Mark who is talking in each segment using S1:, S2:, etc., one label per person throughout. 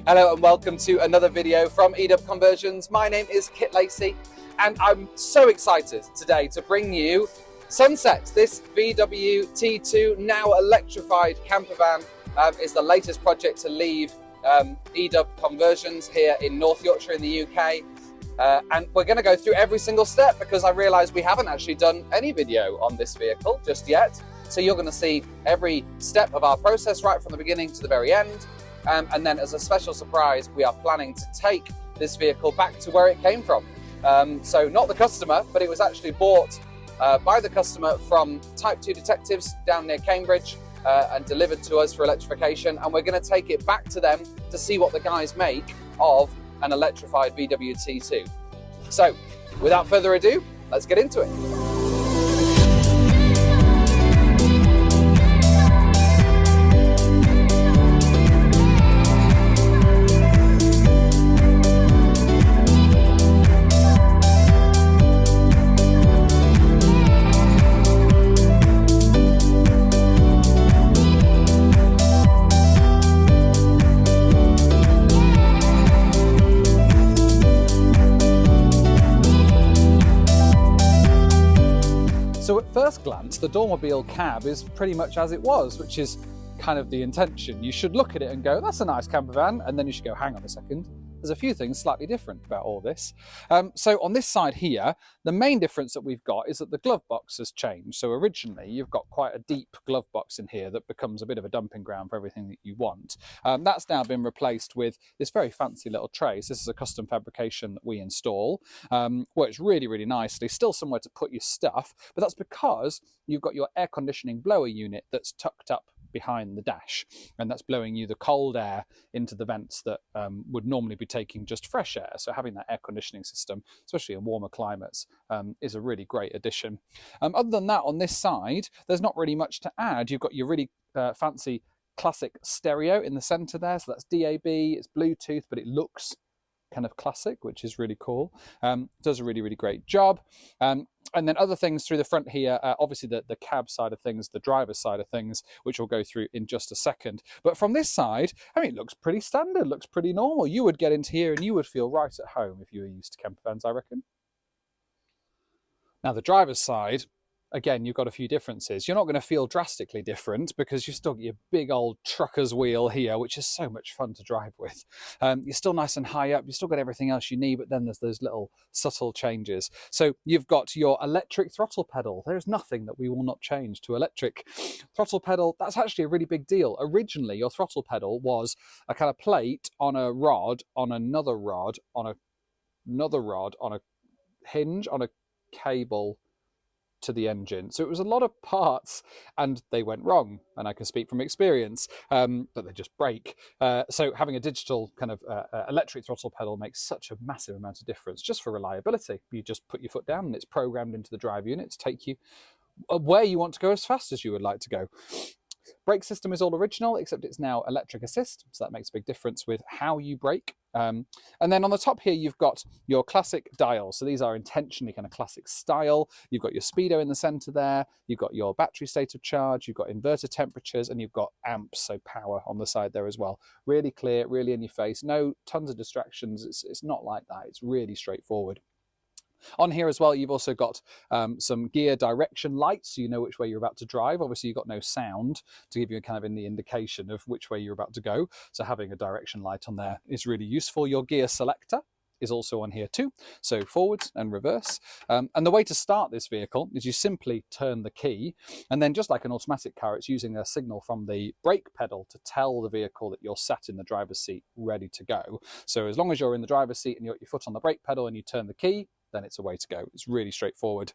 S1: Hello and welcome to another video from eDub Conversions. My name is Kit Lacey and I'm so excited today to bring you Sunset. This VW T2 now electrified camper van is the latest project to leave eDub Conversions here in North Yorkshire in the UK. And we're going to go through every single step because I realise we haven't actually done any video on this vehicle just yet. So you're going to see every step of our process right from the beginning to the very end. And then as a special surprise, we are planning to take this vehicle back to where it came from. So not the customer, but it was actually bought by the customer from Type 2 Detectives down near Cambridge and delivered to us for electrification. And we're going to take it back to them to see what the guys make of an electrified VW T2. So without further ado, let's get into it. So at first glance, the Dormobile cab is pretty much as it was, which is kind of the intention. You should look at it and go, that's a nice camper van, and then you should go, hang on a second. There's a few things slightly different about all this. So on this side here, the main difference that we've got is that the glove box has changed. So originally you've got quite a deep glove box in here that becomes a bit of a dumping ground for everything that you want. That's now been replaced with this very fancy little tray. So this is a custom fabrication that we install. Works really, really nicely. Still somewhere to put your stuff, but that's because you've got your air conditioning blower unit that's tucked up behind the dash, and that's blowing you the cold air into the vents that would normally be taking just fresh air. So having that air conditioning system, especially in warmer climates, is a really great addition. Other than that, on this side, there's not really much to add. You've got your really fancy classic stereo in the center there. So that's DAB, it's Bluetooth, but it looks kind of classic, which is really cool. Does a really, really great job. And then other things through the front here, obviously the cab side of things, the driver's side of things, which we'll go through in just a second. But from this side, I mean, it looks pretty standard, looks pretty normal. You would get into here and you would feel right at home if you were used to camper vans, I reckon. Now the driver's side, again, you've got a few differences. You're not going to feel drastically different because you've still got your big old trucker's wheel here, which is so much fun to drive with. You're still nice and high up. You've still got everything else you need, but then there's those little subtle changes. So you've got your electric throttle pedal. There's nothing that we will not change to electric. Throttle pedal, that's actually a really big deal. Originally, your throttle pedal was a kind of plate on a rod, on another rod, on another rod, on a hinge, on a cable to the engine. So it was a lot of parts and they went wrong, and I can speak from experience, but they just break. So having a digital kind of electric throttle pedal makes such a massive amount of difference just for reliability. You just put your foot down and it's programmed into the drive unit to take you where you want to go as fast as you would like to go. Brake system is all original, except it's now electric assist, so that makes a big difference with how you brake. And then on the top here, you've got your classic dials. So these are intentionally kind of classic style. You've got your speedo in the center there. You've got your battery state of charge. You've got inverter temperatures, and you've got amps, so power on the side there as well. Really clear, really in your face. No tons of distractions. It's not like that. It's really straightforward. On here as well, you've also got some gear direction lights, so you know which way you're about to drive. Obviously, you've got no sound to give you a kind of the indication of which way you're about to go. So having a direction light on there is really useful. Your gear selector is also on here too, so forwards and reverse. And the way to start this vehicle is you simply turn the key, and then just like an automatic car, it's using a signal from the brake pedal to tell the vehicle that you're sat in the driver's seat ready to go. So as long as you're in the driver's seat and you've got your foot on the brake pedal and you turn the key, then it's a way to go. It's really straightforward.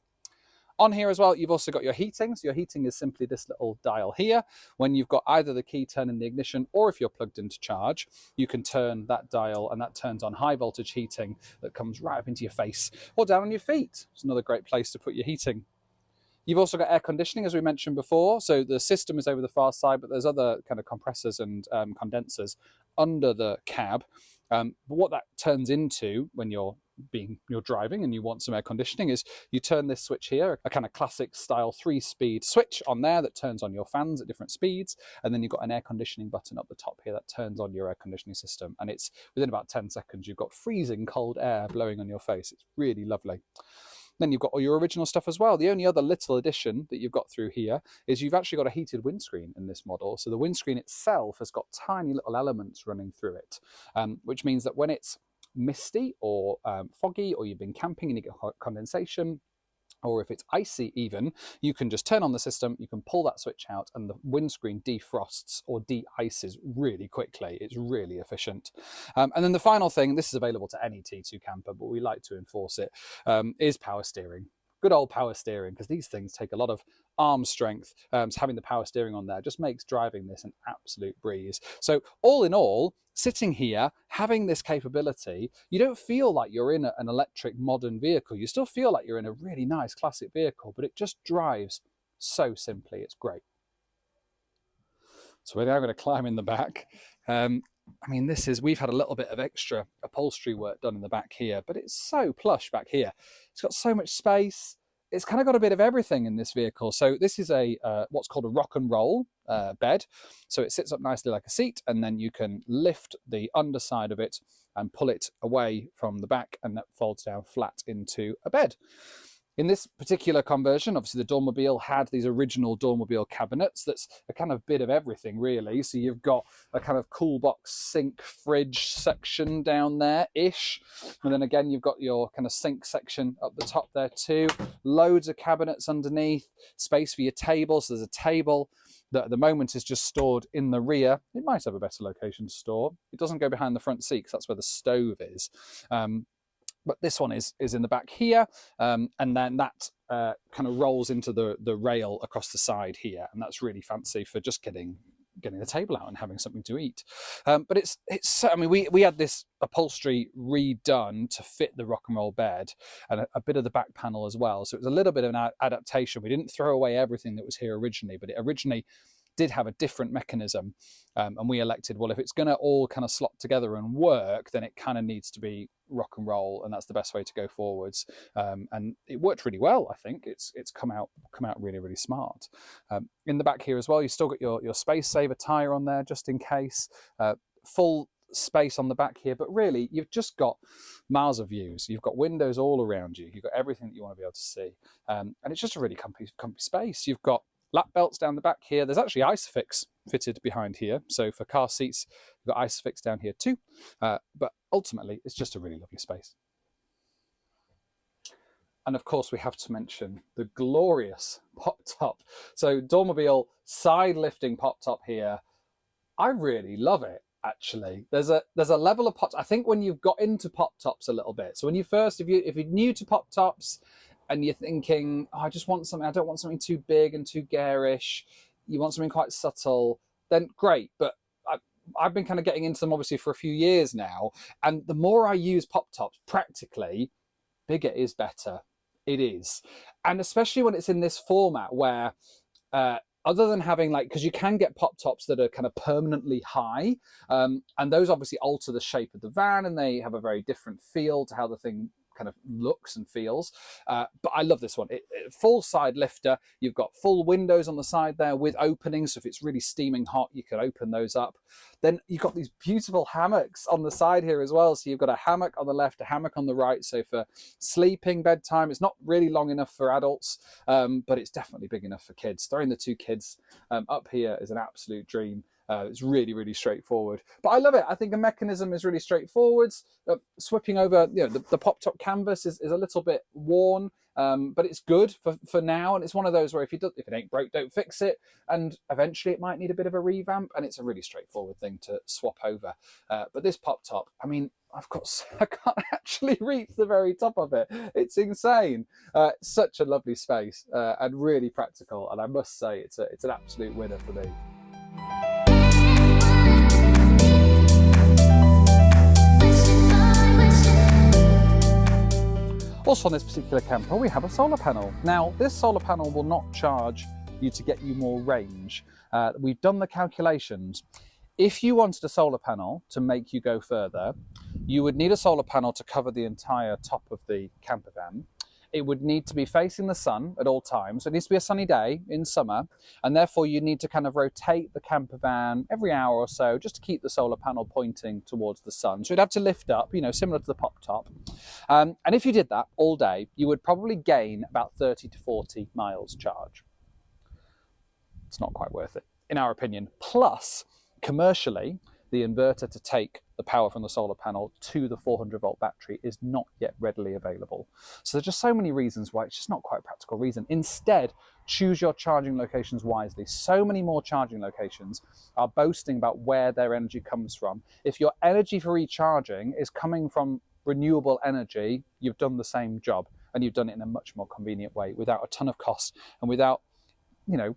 S1: On here as well, you've also got your heating. So your heating is simply this little dial here. When you've got either the key turning the ignition or if you're plugged into charge, you can turn that dial and that turns on high voltage heating that comes right up into your face or down on your feet. It's another great place to put your heating. You've also got air conditioning, as we mentioned before. So the system is over the far side, but there's other kind of compressors and condensers under the cab. But what that turns into when you're you're driving and you want some air conditioning, is you turn this switch here, a kind of classic style 3-speed switch on there that turns on your fans at different speeds, and then you've got an air conditioning button up the top here that turns on your air conditioning system, and it's within about 10 seconds you've got freezing cold air blowing on your face. It's really lovely. Then you've got all your original stuff as well. The only other little addition that you've got through here is you've actually got a heated windscreen in this model. So the windscreen itself has got tiny little elements running through it, which means that when it's misty or foggy, or you've been camping and you get condensation, or if it's icy even, you can just turn on the system, you can pull that switch out, and the windscreen defrosts or de-ices really quickly. It's really efficient. And then the final thing, this is available to any T2 camper, but we like to enforce it, is power steering. Good old power steering, because these things take a lot of arm strength. So having the power steering on there just makes driving this an absolute breeze. So all in all, sitting here, having this capability, you don't feel like you're in an electric modern vehicle. You still feel like you're in a really nice classic vehicle, but it just drives so simply. It's great. So we're now going to climb in the back. I mean, we've had a little bit of extra upholstery work done in the back here, but it's so plush back here. It's got so much space. It's kind of got a bit of everything in this vehicle. So this is a what's called a rock and roll bed. So it sits up nicely like a seat, and then you can lift the underside of it and pull it away from the back, and that folds down flat into a bed. In this particular conversion, obviously the Dormobile had these original Dormobile cabinets. That's a kind of bit of everything, really. So you've got a kind of cool box sink fridge section down there-ish. And then again, you've got your kind of sink section up the top there too. Loads of cabinets underneath, space for your table. So there's a table that at the moment is just stored in the rear. It might have a better location to store. It doesn't go behind the front seat because that's where the stove is. But this one is in the back here, and then that kind of rolls into the rail across the side here, and that's really fancy for just getting the table out and having something to eat. But it's I mean, we had this upholstery redone to fit the rock and roll bed, and a bit of the back panel as well. So it was a little bit of an adaptation. We didn't throw away everything that was here originally, but it originally did have a different mechanism, and we elected, well, if it's going to all kind of slot together and work, then it kind of needs to be rock and roll, and that's the best way to go forwards. And it worked really well. I think it's come out really, really smart. In the back here as well, you've still got your space saver tire on there just in case. Full space on the back here, but really you've just got miles of views. You've got windows all around you. You've got everything that you want to be able to see, and it's just a really comfy space. You've got lap belts down the back here. There's actually Isofix fitted behind here. So for car seats, you've got Isofix down here too. But ultimately, it's just a really lovely space. And of course, we have to mention the glorious Pop-Top. So Dormobile side lifting Pop-Top here. I really love it, actually. There's a level of Pop-Top. I think when you've got into Pop-Tops a little bit. So when if you're new to Pop-Tops, and you're thinking, oh, I just want something, I don't want something too big and too garish, you want something quite subtle, then great. But I've been kind of getting into them obviously for a few years now, and the more I use Pop-Tops, practically, bigger is better. It is. And especially when it's in this format where, other than having because you can get Pop-Tops that are kind of permanently high, and those obviously alter the shape of the van, and they have a very different feel to how the thing kind of looks and feels, but I love this one. Full side lifter. You've got full windows on the side there with openings, so if it's really steaming hot you can open those up. Then you've got these beautiful hammocks on the side here as well. So you've got a hammock on the left, a hammock on the right, so for sleeping, bedtime. It's not really long enough for adults, but it's definitely big enough for kids. Throwing the two kids up here is an absolute dream. It's really, really straightforward, but I love it. I think the mechanism is really straightforward. Sweeping over, the Pop-Top canvas is a little bit worn, but it's good for now. And it's one of those where if it ain't broke, don't fix it. And eventually it might need a bit of a revamp, and it's a really straightforward thing to swap over. But this Pop-Top, I mean, I can't actually reach the very top of it. It's insane. Such a lovely space and really practical. And I must say, it's an absolute winner for me. Also on this particular camper, we have a solar panel. Now, this solar panel will not charge you to get you more range. We've done the calculations. If you wanted a solar panel to make you go further, you would need a solar panel to cover the entire top of the camper van. It would need to be facing the sun at all times. So it needs to be a sunny day in summer, and therefore you need to kind of rotate the camper van every hour or so just to keep the solar panel pointing towards the sun. So you'd have to lift up, you know, similar to the Pop-Top. And if you did that all day, you would probably gain about 30 to 40 miles charge. It's not quite worth it, in our opinion. Plus, commercially, the inverter to take the power from the solar panel to the 400-volt battery is not yet readily available. So there's just so many reasons why it's just not quite a practical reason. Instead, choose your charging locations wisely. So many more charging locations are boasting about where their energy comes from. If your energy for recharging is coming from renewable energy, you've done the same job, and you've done it in a much more convenient way without a ton of cost and without, you know,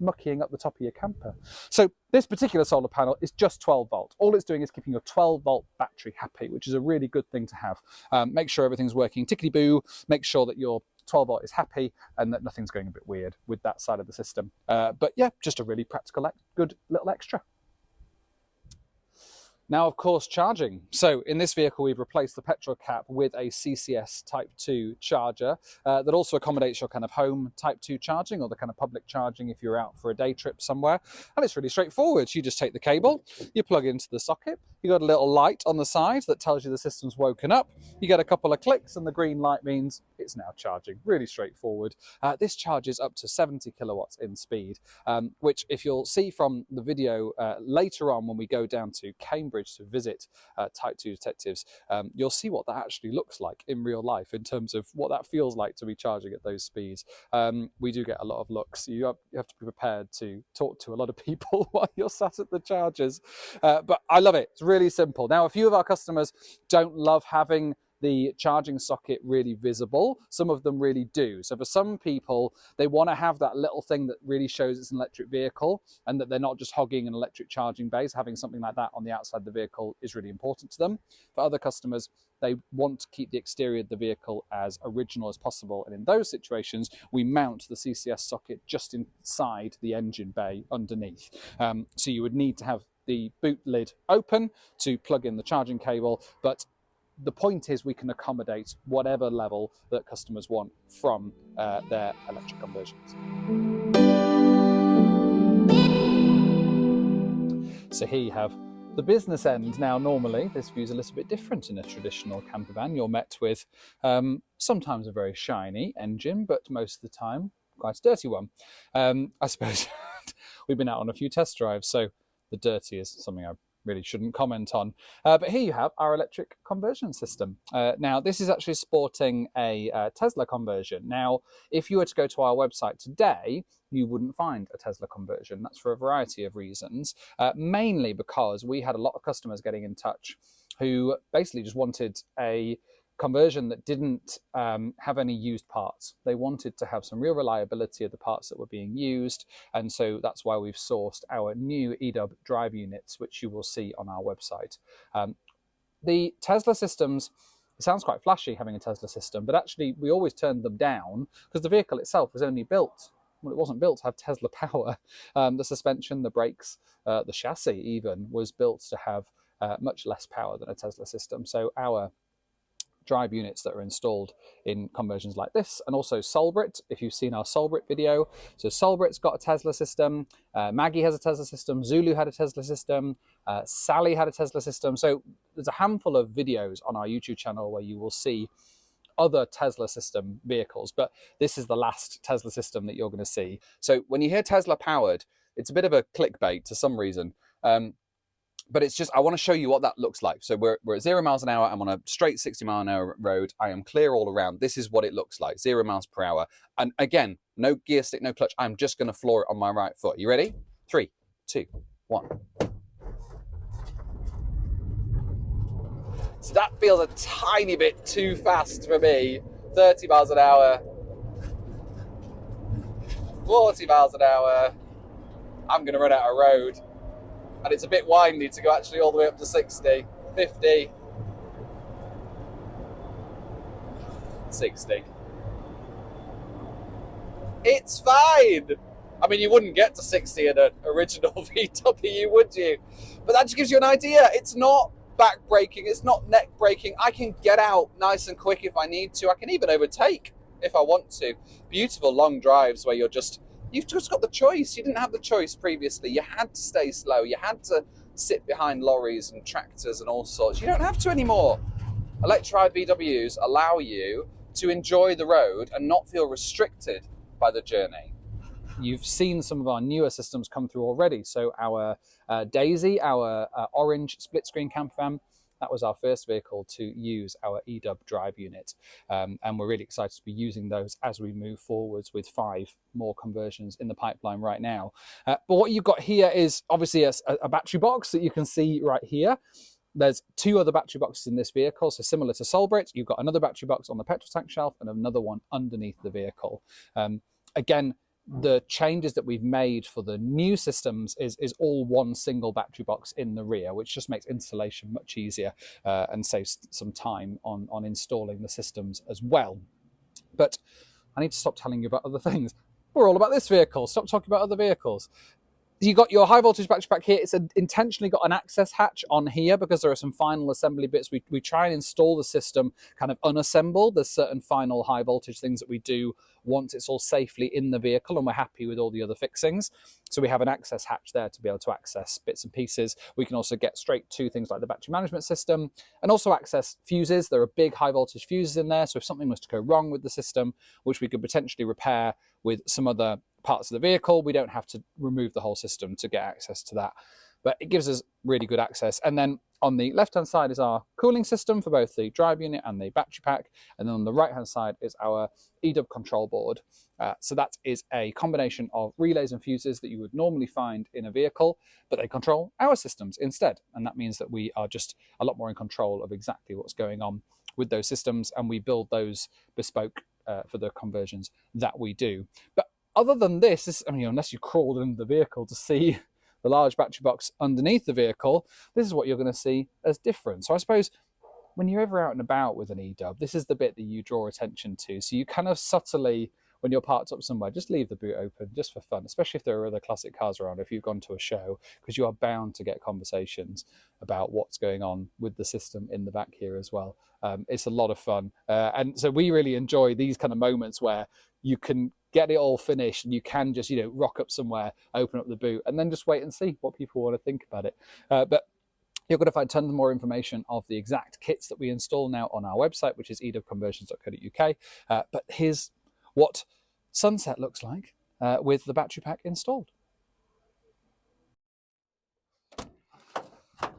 S1: muckying up the top of your camper. So this particular solar panel is just 12 volt. All it's doing is keeping your 12 volt battery happy, which is a really good thing to have. Make sure everything's working tickety-boo, make sure that your 12 volt is happy and that nothing's going a bit weird with that side of the system. But yeah, just a really practical, good little extra. Now, of course, charging. So in this vehicle, we've replaced the petrol cap with a CCS Type 2 charger that also accommodates your kind of home Type 2 charging or the kind of public charging if you're out for a day trip somewhere. And it's really straightforward. You just take the cable, you plug into the socket, you got a little light on the side that tells you the system's woken up. You get a couple of clicks and the green light means it's now charging. Really straightforward. This charges up to 70 kilowatts in speed, which if you'll see from the video later on when we go down to Cambridge to visit Type 2 detectives, you'll see what that actually looks like in real life in terms of what that feels like to be charging at those speeds. We do get a lot of looks. You have to be prepared to talk to a lot of people while you're sat at the chargers. But I love it. It's really simple. Now, a few of our customers don't love having the charging socket really visible. Some of them really do. So for some people, they want to have that little thing that really shows it's an electric vehicle and that they're not just hogging an electric charging base. Having something like that on the outside of the vehicle is really important to them. For other customers, they want to keep the exterior of the vehicle as original as possible. And in those situations, we mount the CCS socket just inside the engine bay underneath. So you would need to have the boot lid open to plug in the charging cable, but the point is we can accommodate whatever level that customers want from their electric conversions. So here you have the business end. Now, normally this view's a little bit different in a traditional camper van. You're met with sometimes a very shiny engine, but most of the time quite a dirty one. I suppose we've been out on a few test drives, so the dirty is something I really shouldn't comment on. But here you have our electric conversion system. Now, this is actually sporting a Tesla conversion. Now, if you were to go to our website today, you wouldn't find a Tesla conversion. That's for a variety of reasons, mainly because we had a lot of customers getting in touch who basically just wanted a conversion that didn't have any used parts. They wanted to have some real reliability of the parts that were being used, and so that's why we've sourced our new eDub drive units, which you will see on our website. The Tesla systems, it sounds quite flashy having a Tesla system, but actually we always turned them down because the vehicle itself was only built, well, it wasn't built to have Tesla power. The suspension, the brakes, the chassis even was built to have much less power than a Tesla system. So our drive units that are installed in conversions like this, and also Solbrit, if you've seen our Solbrit video. So Solbrit's got a Tesla system, Maggie has a Tesla system, Zulu had a Tesla system, Sally had a Tesla system. So there's a handful of videos on our YouTube channel where you will see other Tesla system vehicles, but this is the last Tesla system that you're going to see. So when you hear Tesla powered, it's a bit of a clickbait to some reason. But it's just, I want to show you what that looks like. So we're at 0 miles an hour. I'm on a straight 60 mile an hour road. I am clear all around. This is what it looks like, 0 miles per hour. And again, no gear stick, no clutch. I'm just going to floor it on my right foot. You ready? 3, 2, 1. So that feels a tiny bit too fast for me. 30 miles an hour, 40 miles an hour. I'm going to run out of road. And it's a bit windy to go actually all the way up to 60, 50, 60. It's fine. I mean, you wouldn't get to 60 in an original VW, would you? But that just gives you an idea. It's not back braking, it's not neck braking. I can get out nice and quick if I need to. I can even overtake if I want to. Beautiful long drives where you've just got the choice. You didn't have the choice previously. You had to stay slow. You had to sit behind lorries and tractors and all sorts. You don't have to anymore. Electrified VWs allow you to enjoy the road and not feel restricted by the journey. You've seen some of our newer systems come through already. So our Daisy, our orange split screen camper van, that was our first vehicle to use our eDub drive unit. And we're really excited to be using those as we move forwards with 5 more conversions in the pipeline right now. But what you've got here is obviously a battery box that you can see right here. There's 2 other battery boxes in this vehicle, so similar to Solbrit, you've got another battery box on the petrol tank shelf and another one underneath the vehicle. Again, the changes that we've made for the new systems is all one single battery box in the rear, which just makes installation much easier and saves some time on installing the systems as well. But I need to stop telling you about other things. We're all about this vehicle. Stop talking about other vehicles. You got your high voltage battery pack here. It's intentionally got an access hatch on here because there are some final assembly bits. We try and install the system kind of unassembled. There's certain final high voltage things that we do once it's all safely in the vehicle and we're happy with all the other fixings. So we have an access hatch there to be able to access bits and pieces. We can also get straight to things like the battery management system and also access fuses. There are big high voltage fuses in there. So if something was to go wrong with the system, which we could potentially repair with some other parts of the vehicle, we don't have to remove the whole system to get access to that. But it gives us really good access. And then on the left-hand side is our cooling system for both the drive unit and the battery pack. And then on the right-hand side is our eDub control board. So that is a combination of relays and fuses that you would normally find in a vehicle, but they control our systems instead. And that means that we are just a lot more in control of exactly what's going on with those systems. And we build those bespoke for the conversions that we do. But other than this, I mean, unless you crawled into the vehicle to see the large battery box underneath the vehicle, this is what you're going to see as different. So I suppose when you're ever out and about with an eDub, this is the bit that you draw attention to. So you kind of subtly, when you're parked up somewhere, just leave the boot open just for fun, especially if there are other classic cars around, if you've gone to a show, because you are bound to get conversations about what's going on with the system in the back here as well. It's a lot of fun. And so we really enjoy these kind of moments where you can get it all finished and you can just, rock up somewhere, open up the boot and then just wait and see what people want to think about it. But you're going to find tons more information of the exact kits that we install now on our website, which is edubconversions.co.uk. But here's what sunset looks like with the battery pack installed.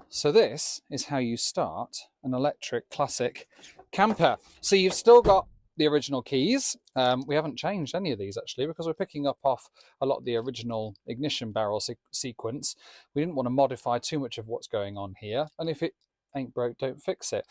S1: So this is how you start an electric classic camper. So you've still got the original keys. We haven't changed any of these actually because we're picking up off a lot of the original ignition barrel sequence. We didn't want to modify too much of what's going on here, and if it ain't broke, don't fix it.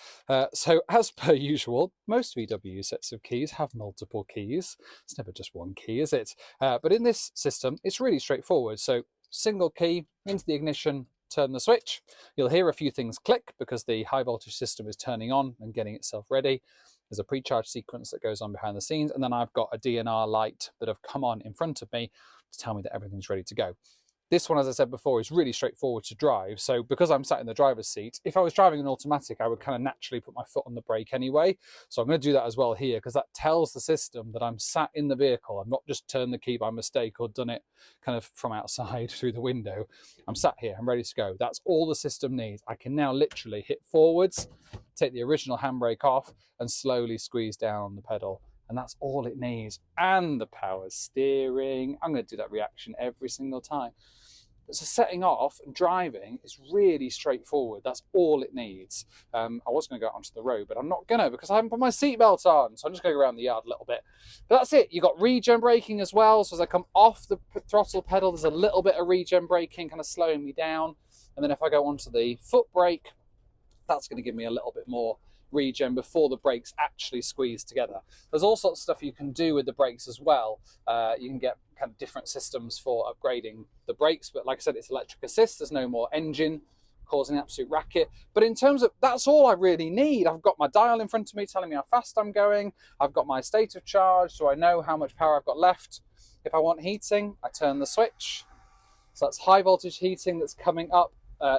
S1: So as per usual, most VW sets of keys have multiple keys. It's never just one key, is it? But in this system, it's really straightforward. So single key into the ignition, turn the switch. You'll hear a few things click because the high voltage system is turning on and getting itself ready. There's a pre-charge sequence that goes on behind the scenes, and then I've got a DNR light that have come on in front of me to tell me that everything's ready to go. This one, as I said before, is really straightforward to drive. So because I'm sat in the driver's seat, if I was driving an automatic, I would kind of naturally put my foot on the brake anyway. So I'm going to do that as well here because that tells the system that I'm sat in the vehicle. I'm not just turned the key by mistake or done it kind of from outside through the window. I'm sat here, I'm ready to go. That's all the system needs. I can now literally hit forwards, take the original handbrake off and slowly squeeze down on the pedal. And that's all it needs. And the power steering. I'm going to do that reaction every single time. So setting off and driving is really straightforward. That's all it needs. I was going to go out onto the road, but I'm not going to because I haven't put my seatbelt on. So I'm just going to go around the yard a little bit. But that's it. You've got regen braking as well. So as I come off the throttle pedal, there's a little bit of regen braking kind of slowing me down. And then if I go onto the foot brake, that's going to give me a little bit more regen before the brakes actually squeeze together. There's all sorts of stuff you can do with the brakes as well. You can get kind of different systems for upgrading the brakes, but like I said, it's electric assist. There's no more engine causing absolute racket. But in terms of, that's all I really need. I've got my dial in front of me telling me how fast I'm going. I've got my state of charge, so I know how much power I've got left. If I want heating, I turn the switch. So that's high voltage heating that's coming up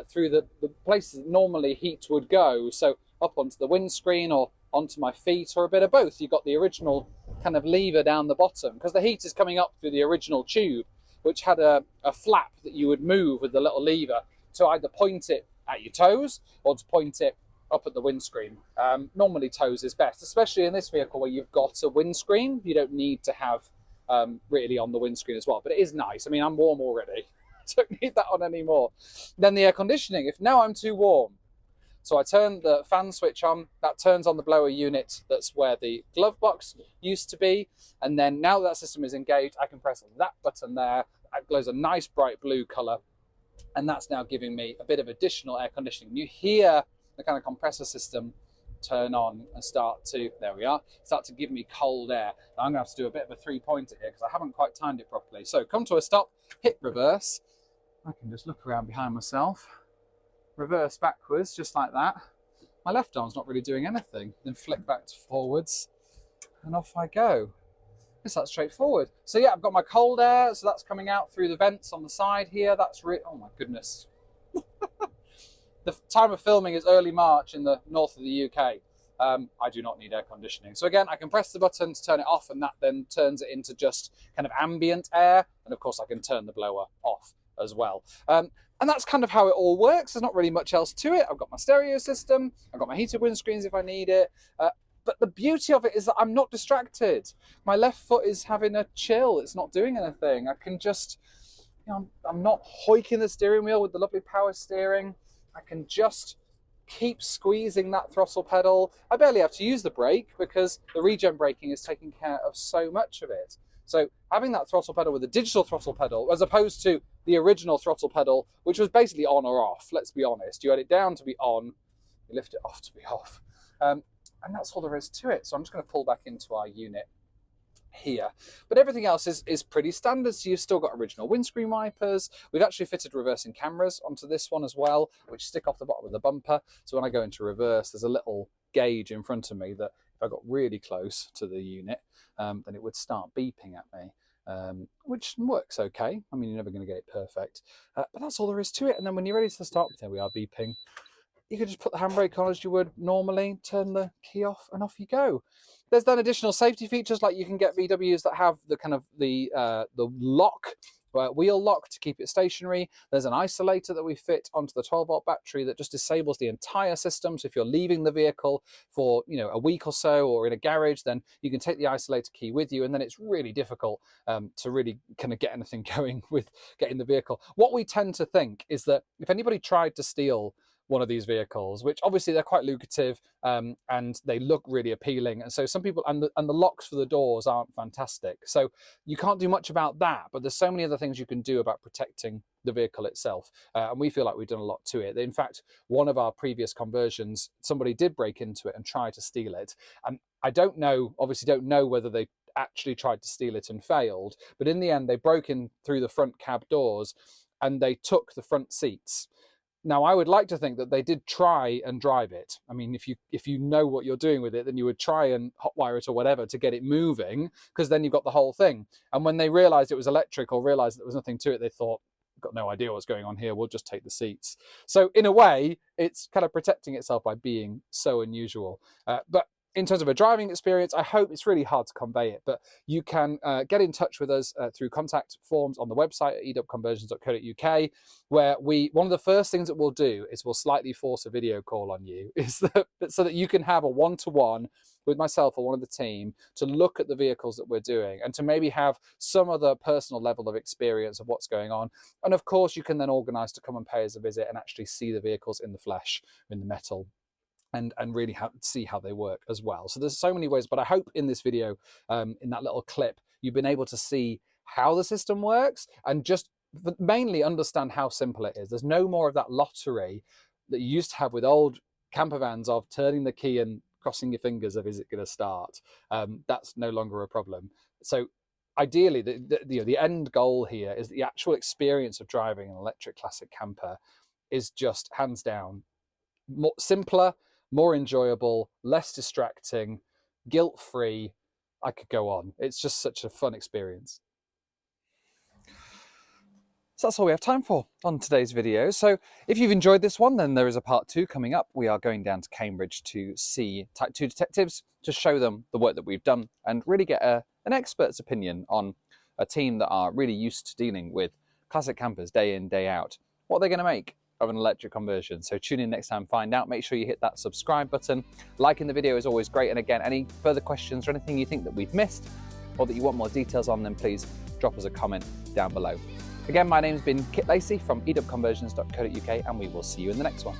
S1: through the places that normally heat would go. So up onto the windscreen or onto my feet, or a bit of both. You've got the original kind of lever down the bottom, because the heat is coming up through the original tube, which had a flap that you would move with the little lever to either point it at your toes or to point it up at the windscreen. Normally toes is best, especially in this vehicle where you've got a windscreen. You don't need to have really on the windscreen as well, but it is nice. I mean, I'm warm already. Don't need that on anymore. Then the air conditioning, if now I'm too warm, so I turn the fan switch on, that turns on the blower unit. That's where the glove box used to be. And then now that system is engaged, I can press that button there. It glows a nice bright blue color. And that's now giving me a bit of additional air conditioning. You hear the kind of compressor system turn on and start to, there we are, start to give me cold air. Now I'm going to have to do a bit of a three-pointer here because I haven't quite timed it properly. So come to a stop, hit reverse. I can just look around behind myself, reverse backwards, just like that. My left arm's not really doing anything. Then flick back to forwards, and off I go. It's that straightforward. So yeah, I've got my cold air, so that's coming out through the vents on the side here. That's oh my goodness. The time of filming is early March in the north of the UK. I do not need air conditioning. So again, I can press the button to turn it off, and that then turns it into just kind of ambient air. And of course, I can turn the blower off as well. And that's kind of how it all works. There's not really much else to it. I've got my stereo system. I've got my heated windscreens if I need it. But the beauty of it is that I'm not distracted. My left foot is having a chill. It's not doing anything. I can just, you know, I'm not hoiking the steering wheel with the lovely power steering. I can just keep squeezing that throttle pedal. I barely have to use the brake because the regen braking is taking care of so much of it. So having that throttle pedal with a digital throttle pedal, as opposed to the original throttle pedal, which was basically on or off, let's be honest. You had it down to be on, you lift it off to be off. And that's all there is to it. So I'm just going to pull back into our unit here. But everything else is pretty standard. So you've still got original windscreen wipers. We've actually fitted reversing cameras onto this one as well, which stick off the bottom of the bumper. So when I go into reverse, there's a little gauge in front of me that if I got really close to the unit, then it would start beeping at me, which works okay. I mean, you're never going to get it perfect, but that's all there is to it. And then when you're ready to stop, there we are beeping. You can just put the handbrake on as you would normally, turn the key off, and off you go. There's then additional safety features, like you can get VWs that have the kind of the lock, wheel lock to keep it stationary. There's an isolator that we fit onto the 12-volt battery that just disables the entire system. So if you're leaving the vehicle for, you know, a week or so, or in a garage, then you can take the isolator key with you, and then it's really difficult to really kind of get anything going with getting the vehicle. What we tend to think is that if anybody tried to steal one of these vehicles, which obviously they're quite lucrative and they look really appealing, and so some people, and the locks for the doors aren't fantastic, so you can't do much about that, but there's so many other things you can do about protecting the vehicle itself, and we feel like we've done a lot to it. In fact, one of our previous conversions, somebody did break into it and try to steal it, and I obviously don't know whether they actually tried to steal it and failed, but in the end they broke in through the front cab doors and they took the front seats. Now, I would like to think that they did try and drive it. I mean, if you know what you're doing with it, then you would try and hotwire it or whatever to get it moving, because then you've got the whole thing. And when they realized it was electric, or realized there was nothing to it, they thought, got no idea what's going on here, we'll just take the seats. So in a way, it's kind of protecting itself by being so unusual. But in terms of a driving experience, I hope it's really hard to convey it, but you can get in touch with us through contact forms on the website at edubconversions.co.uk, where one of the first things that we'll do is we'll slightly force a video call on you, so that you can have a one-to-one with myself or one of the team to look at the vehicles that we're doing and to maybe have some other personal level of experience of what's going on. And of course, you can then organise to come and pay us a visit and actually see the vehicles in the flesh, in the metal, and really see how they work as well. So there's so many ways, but I hope in this video, in that little clip, you've been able to see how the system works and just mainly understand how simple it is. There's no more of that lottery that you used to have with old camper vans of turning the key and crossing your fingers of, is it going to start? That's no longer a problem. So ideally, the end goal here is the actual experience of driving an electric classic camper is just hands down simpler, more enjoyable, less distracting, guilt-free. I could go on. It's just such a fun experience. So that's all we have time for on today's video. So if you've enjoyed this one, then there is a part 2 coming up. We are going down to Cambridge to see Type 2 detectives to show them the work that we've done and really get an expert's opinion on a team that are really used to dealing with classic campers day in, day out. What they're going to make of an electric conversion. So tune in next time, find out. Make sure you hit that subscribe button. Liking the video is always great. And again, any further questions or anything you think that we've missed or that you want more details on, then please drop us a comment down below. Again, my name's been Kit Lacey from edubconversions.co.uk, and we will see you in the next one.